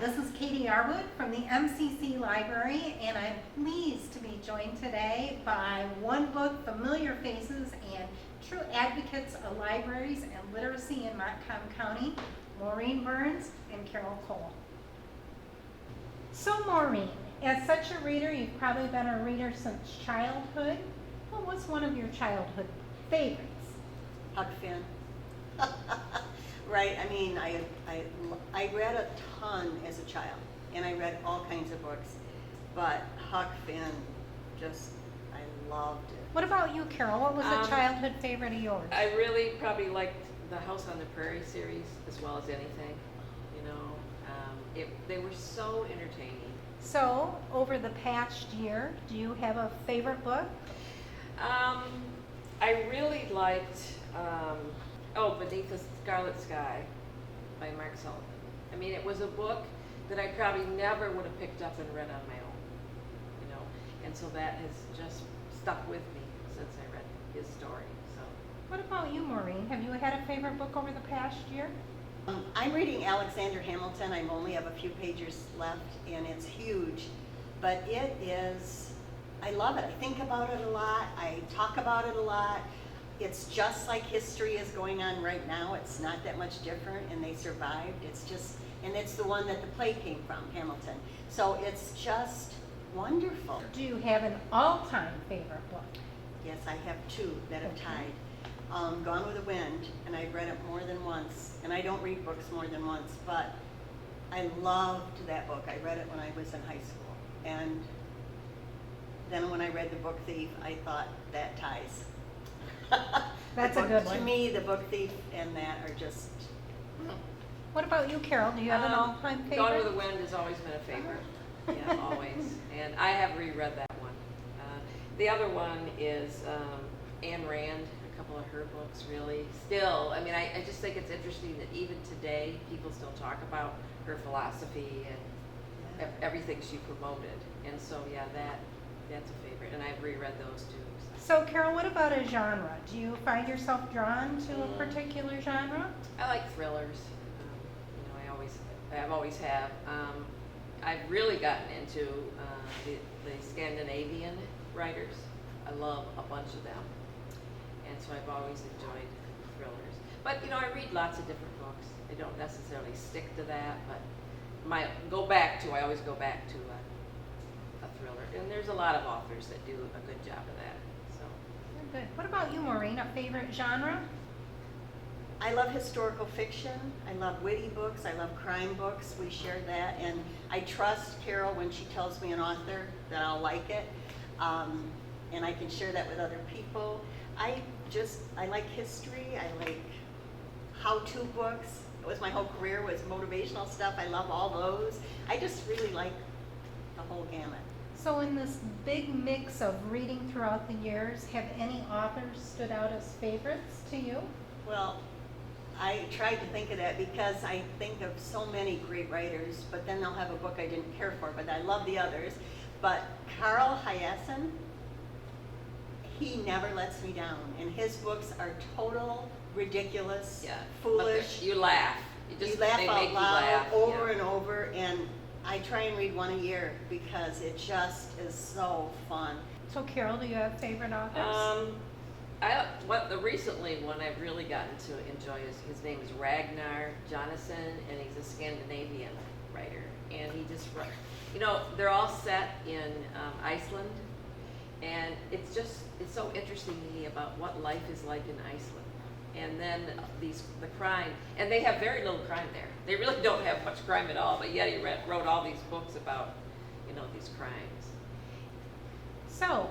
This is Katie Arwood from the MCC Library, and I'm pleased to be joined today by one book, familiar faces, and true advocates of libraries and literacy in Montcalm County, Maureen Burns and Carole Cole. So Maureen, as such a reader, you've probably been a reader since childhood. What was one of your childhood favorites? Huck Finn. Right, I mean, I read a ton as a child, and I read all kinds of books, but Huck Finn, just, I loved it. What about you, Carole? What was a childhood favorite of yours? I really probably liked the House on the Prairie series as well as anything, you know. They were so entertaining. So, over the past year, do you have a favorite book? I really liked, Beneath the Scarlet Sky by Mark Sullivan. I mean, it was a book that I probably never would have picked up and read on my own, you know, and so that has just stuck with me since I read his story. So, What about you, Maureen? Have you had a favorite book over the past year? I'm reading Alexander Hamilton. I only have a few pages left, and it's huge, but it is, I love it. I think about it a lot. I talk about it a lot. It's just like history is going on right now. It's not that much different, and they survived. It's just, and it's the one that the play came from, Hamilton. So it's just wonderful. Do you have an all-time favorite book? Yes, I have two that have tied. Gone with the Wind, and I've read it more than once. And I don't read books more than once, but I loved that book. I read it when I was in high school. And then when I read The Book Thief, I thought that ties. That's a good one. To me, The Book Thief and that are just... What about you, Carole? Do you have an all-time favorite? Gone with the Wind has always been a favorite. Yeah, always. And I have reread that one. The other one is Ayn Rand, a couple of her books, really. Still, I mean, I just think it's interesting that even today, people still talk about her philosophy and everything she promoted. And so, yeah, that's a favorite. And I've reread those too. So, Carole, what about a genre? Do you find yourself drawn to a particular genre? I like thrillers. You know, I've always have. I've really gotten into the Scandinavian writers. I love a bunch of them, and so I've always enjoyed thrillers. But you know, I read lots of different books. I don't necessarily stick to that, but I always go back to a thriller. And there's a lot of authors that do a good job of that. So. Good. What about you, Maureen? A favorite genre? I love historical fiction. I love witty books. I love crime books. We share that. And I trust Carole when she tells me an author that I'll like it. And I can share that with other people. I like history. I like how-to books. It was my whole career was motivational stuff. I love all those. I just really like the whole gamut. So in this big mix of reading throughout the years, have any authors stood out as favorites to you? Well, I tried to think of that because I think of so many great writers, but then they'll have a book I didn't care for, but I love the others. But Carl Hiaasen, he never lets me down, and his books are total, ridiculous, foolish. You laugh. You laugh out loud over yeah. and over, and I try and read one a year because it just is so fun. So Carole, do you have favorite authors? The recently one I've really gotten to enjoy is his name is Ragnar Jonasson, and he's a Scandinavian writer. And he just, you know, they're all set in Iceland, and it's so interesting to me about what life is like in Iceland. And then the crime, and they have very little crime there. They really don't have much crime at all, but yet he wrote all these books about, you know, these crimes. So,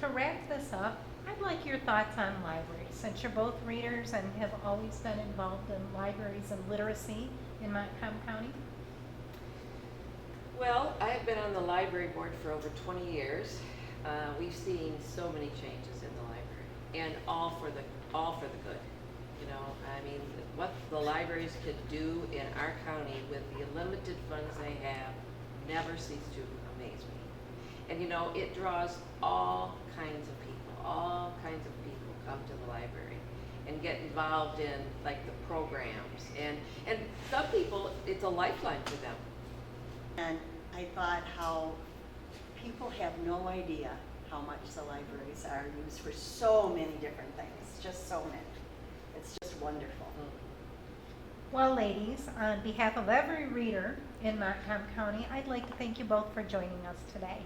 to wrap this up, I'd like your thoughts on libraries, since you're both readers and have always been involved in libraries and literacy in Montcalm County. Well, I have been on the library board for over 20 years. We've seen so many changes in the library, and all for the good. You know, I mean, what the libraries could do in our county with the limited funds they have never cease to amaze me. And you know, it draws all kinds of people come to the library and get involved in like the programs, and some people, it's a lifeline for them. And I thought how people have no idea how much the libraries are used for so many different things, just so many. It's just wonderful. Well, ladies, on behalf of every reader in Montcalm County, I'd like to thank you both for joining us today.